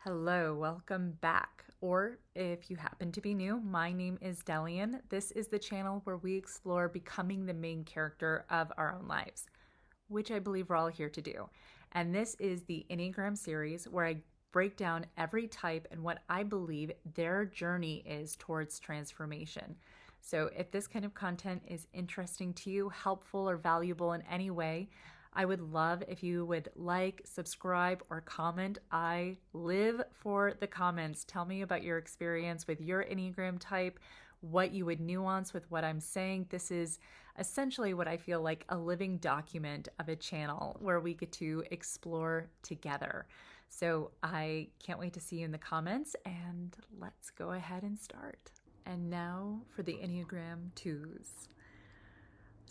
Hello, welcome back. Or if you happen to be new, my name is Delian. This is the channel where we explore becoming the main character of our own lives, which I believe we're all here to do. And this is the Enneagram series where I break down every type and what I believe their journey is towards transformation. So if this kind of content is interesting to you, helpful, or valuable in any way, I would love if you would like, subscribe, or comment. I live for the comments. Tell me about your experience with your Enneagram type, what you would nuance with what I'm saying. This is essentially what I feel like a living document of a channel where we get to explore together. So I can't wait to see you in the comments, and let's go ahead and start. And now for the Enneagram 2's.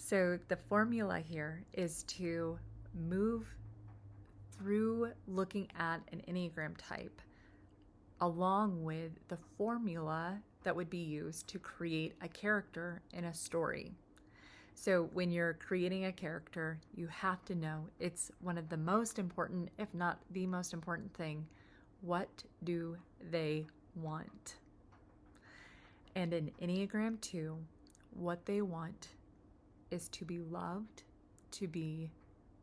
So the formula here is to move through looking at an Enneagram type along with the formula that would be used to create a character in a story. So when you're creating a character, you have to know it's one of the most important, if not the most important thing. What do they want? And in Enneagram 2, what they want is to be loved, to be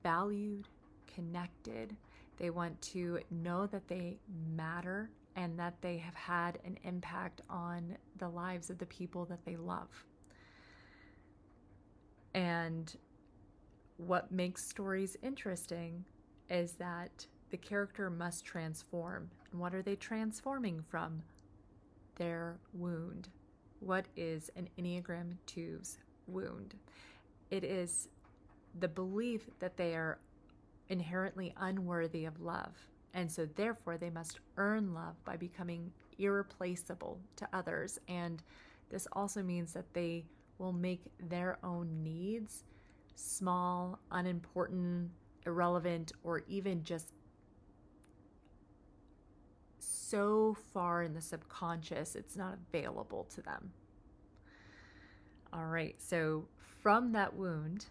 valued, connected. They want to know that they matter and that they have had an impact on the lives of the people that they love. And what makes stories interesting is that the character must transform. And what are they transforming from? Their wound. What is an Enneagram 2's wound? It is the belief that they are inherently unworthy of love. And so therefore they must earn love by becoming irreplaceable to others. And this also means that they will make their own needs small, unimportant, irrelevant, or even just so far in the subconscious it's not available to them. All right, so from that wound,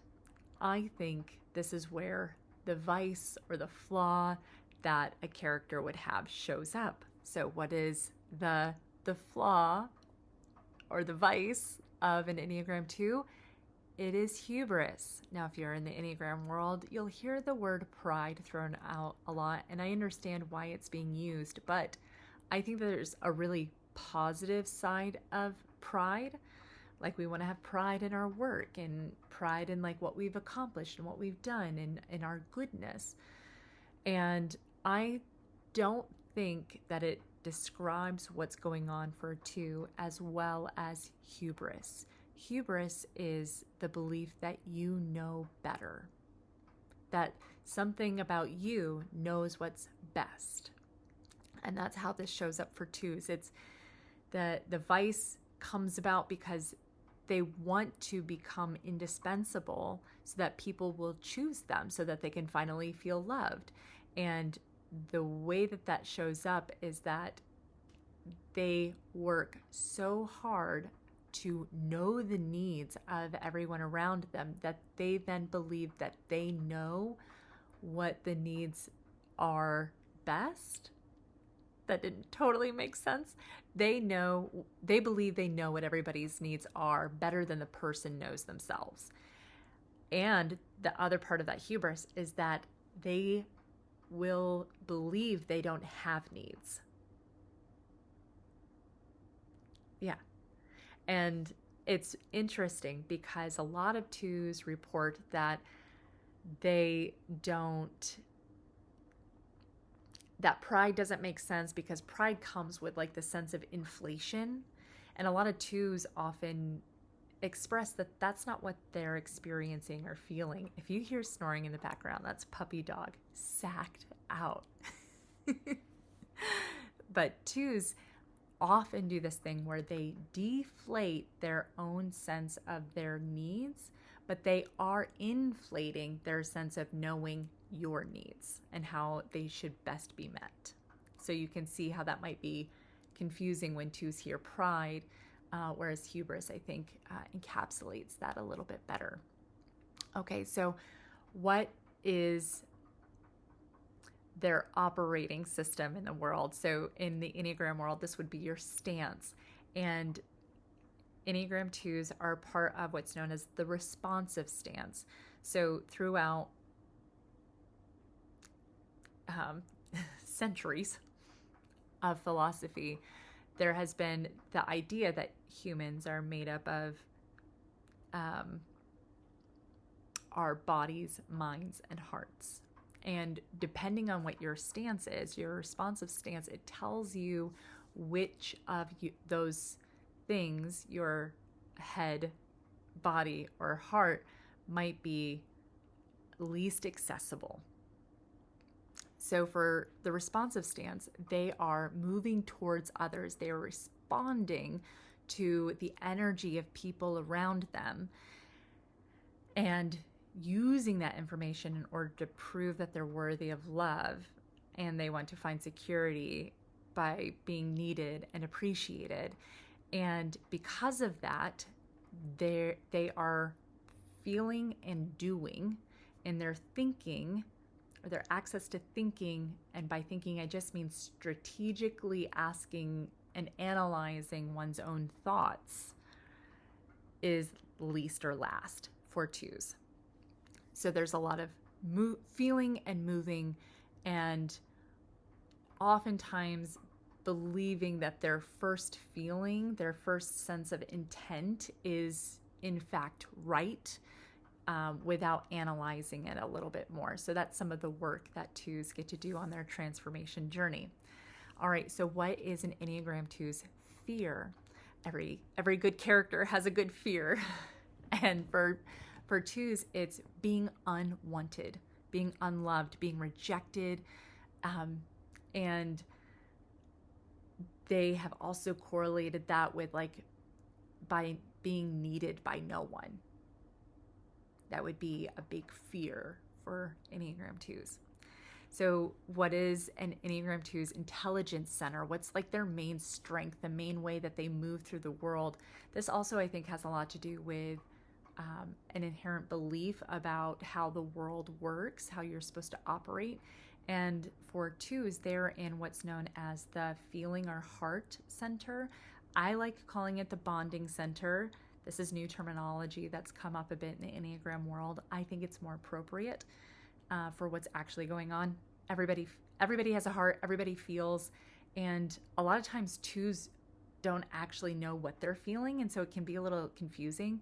I think this is where the vice or the flaw that a character would have shows up. So what is the flaw or the vice of an Enneagram 2? It is hubris. Now, if you're in the Enneagram world, you'll hear the word pride thrown out a lot, and I understand why it's being used, but I think there's a really positive side of pride. Like, we want to have pride in our work and pride in like what we've accomplished and what we've done and in our goodness. And I don't think that it describes what's going on for a 2 as well as hubris. Hubris is the belief that you know better, that something about you knows what's best. And that's how this shows up for 2's. It's the vice comes about because they want to become indispensable so that people will choose them so that they can finally feel loved. And the way that that shows up is that they work so hard to know the needs of everyone around them that they then believe that they know what the needs are best. That didn't totally make sense. They believe they know what everybody's needs are better than the person knows themselves. And the other part of that hubris is that they will believe they don't have needs. Yeah. And it's interesting because a lot of 2's report that that pride doesn't make sense because pride comes with like the sense of inflation. And a lot of 2's often express that that's not what they're experiencing or feeling. If you hear snoring in the background, that's puppy dog sacked out. But 2's often do this thing where they deflate their own sense of their needs, but they are inflating their sense of knowing your needs and how they should best be met. So you can see how that might be confusing when 2's hear pride, whereas hubris, I think, encapsulates that a little bit better. Okay, so what is their operating system in the world. So in the Enneagram world, this would be your stance. And Enneagram 2s are part of what's known as the responsive stance. So throughout centuries of philosophy, there has been the idea that humans are made up of our bodies, minds, and hearts. And depending on what your stance is, your responsive stance, it tells you which of those things, your head, body, or heart, might be least accessible. So for the responsive stance, they are moving towards others. They are responding to the energy of people around them and using that information in order to prove that they're worthy of love, and they want to find security by being needed and appreciated. And because of that, they are feeling and doing, and their thinking, or their access to thinking, and by thinking I just mean strategically asking and analyzing one's own thoughts, is least or last for 2s. So there's a lot of feeling and moving, and oftentimes believing that their first feeling, their first sense of intent is in fact right, without analyzing it a little bit more. So that's some of the work that 2s get to do on their transformation journey. All right, so what is an Enneagram 2's fear? Every good character has a good fear. And for 2s, it's being unwanted, being unloved, being rejected. And they have also correlated that with by being needed by no one. That would be a big fear for Enneagram 2s. So what is an Enneagram 2's intelligence center? What's their main strength, the main way that they move through the world? This also, I think, has a lot to do with an inherent belief about how the world works, how you're supposed to operate. And for 2s, they're in what's known as the feeling or heart center. I like calling it the bonding center. This is new terminology that's come up a bit in the Enneagram world. I think it's more appropriate for what's actually going on. Everybody has a heart, everybody feels, and a lot of times 2s don't actually know what they're feeling, and so it can be a little confusing.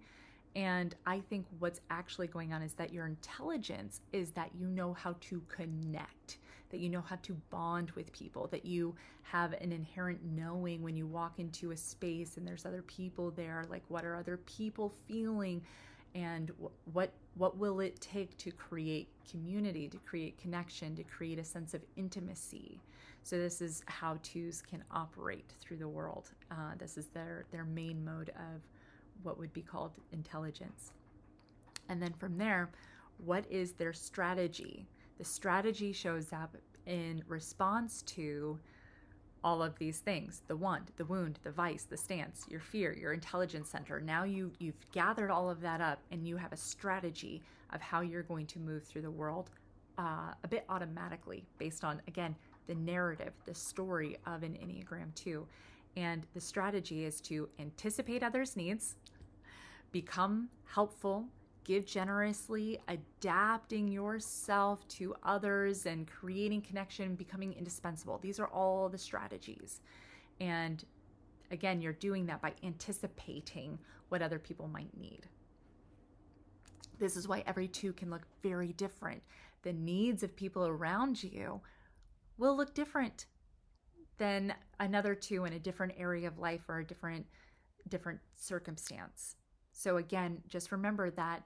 And I think what's actually going on is that your intelligence is that you know how to connect, that you know how to bond with people, that you have an inherent knowing when you walk into a space and there's other people there, what are other people feeling, and what will it take to create community, to create connection, to create a sense of intimacy. So this is how 2s can operate through the world. This is their main mode of what would be called intelligence. And then from there, what is their strategy? The strategy shows up in response to all of these things: the want, the wound, the vice, the stance, your fear, your intelligence center. Now you've gathered all of that up, and you have a strategy of how you're going to move through the world a bit automatically based on, again, the narrative, the story of an Enneagram 2. And the strategy is to anticipate others' needs, become helpful, give generously, adapting yourself to others, and creating connection, becoming indispensable. These are all the strategies. And again, you're doing that by anticipating what other people might need. This is why every 2 can look very different. The needs of people around you will look different than another 2 in a different area of life or a different circumstance. So again, just remember that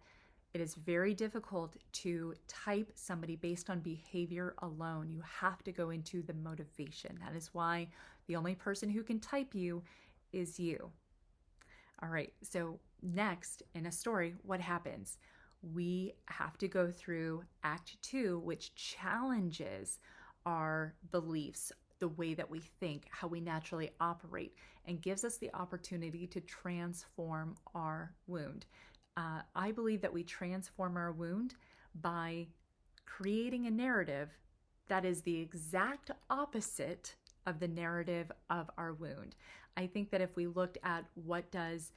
it is very difficult to type somebody based on behavior alone. You have to go into the motivation. That is why the only person who can type you is you. All right, so next in a story, what happens? We have to go through Act 2, which challenges our beliefs, the way that we think, how we naturally operate, and gives us the opportunity to transform our wound. I believe that we transform our wound by creating a narrative that is the exact opposite of the narrative of our wound. I think that if we looked at what does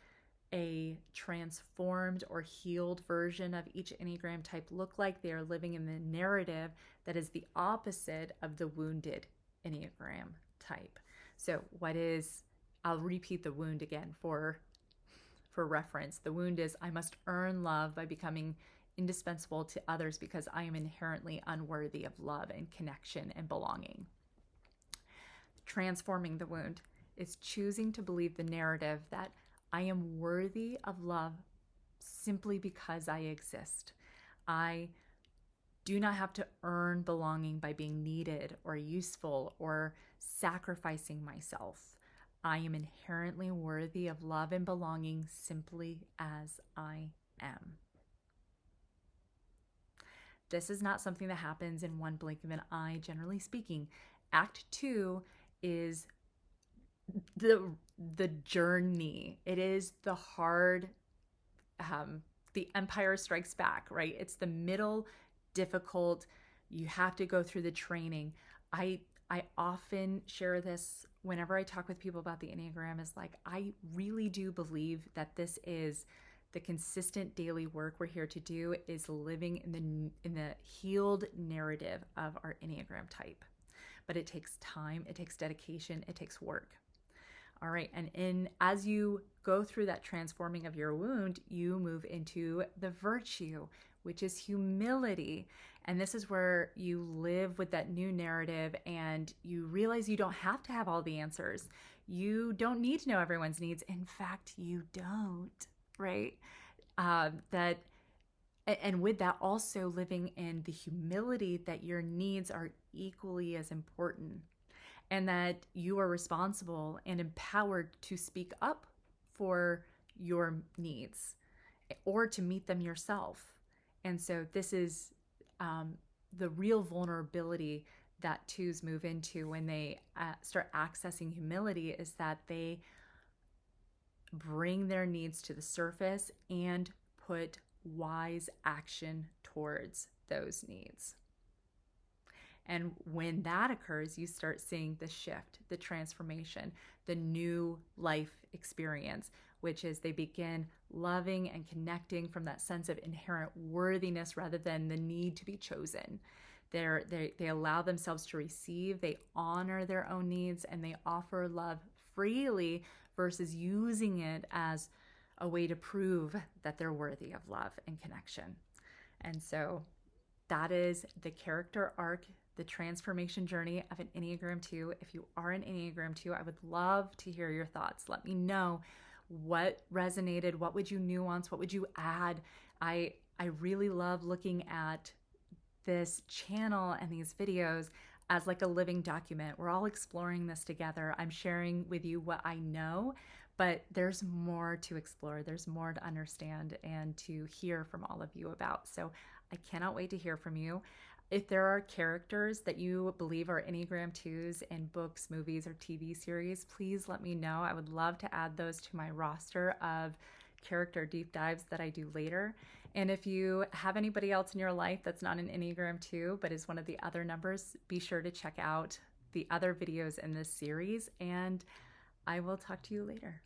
a transformed or healed version of each Enneagram type look like, they are living in the narrative that is the opposite of the wounded Enneagram type. So I'll repeat the wound again for reference. The wound is, I must earn love by becoming indispensable to others because I am inherently unworthy of love and connection and belonging. Transforming the wound is choosing to believe the narrative that I am worthy of love simply because I exist. I do not have to earn belonging by being needed or useful or sacrificing myself. I am inherently worthy of love and belonging simply as I am. This is not something that happens in one blink of an eye, generally speaking. Act 2 is the journey. It is the hard, the Empire Strikes Back, right? It's the middle, difficult. You have to go through the training. I often share this whenever I talk with people about the Enneagram, is like, I really do believe that this is the consistent daily work we're here to do, is living in the healed narrative of our Enneagram type. But it takes time, it takes dedication, it takes work. All right, and as you go through that transforming of your wound, you move into the virtue, which is humility. And this is where you live with that new narrative and you realize you don't have to have all the answers. You don't need to know everyone's needs. In fact, you don't, right? And with that, also living in the humility that your needs are equally as important, and that you are responsible and empowered to speak up for your needs or to meet them yourself. And so this is the real vulnerability that 2's move into when they start accessing humility, is that they bring their needs to the surface and put wise action towards those needs. And when that occurs, you start seeing the shift, the transformation, the new life experience, which is they begin loving and connecting from that sense of inherent worthiness rather than the need to be chosen. They allow themselves to receive, they honor their own needs, and they offer love freely versus using it as a way to prove that they're worthy of love and connection. And so that is the character arc, the transformation journey of an Enneagram 2. If you are an Enneagram 2, I would love to hear your thoughts. Let me know what resonated, what would you nuance, what would you add. I really love looking at this channel and these videos as like a living document. We're all exploring this together. I'm sharing with you what I know, but there's more to explore. There's more to understand and to hear from all of you about. So I cannot wait to hear from you. If there are characters that you believe are Enneagram 2's in books, movies, or TV series, please let me know. I would love to add those to my roster of character deep dives that I do later. And if you have anybody else in your life that's not an Enneagram 2 but is one of the other numbers, be sure to check out the other videos in this series, and I will talk to you later.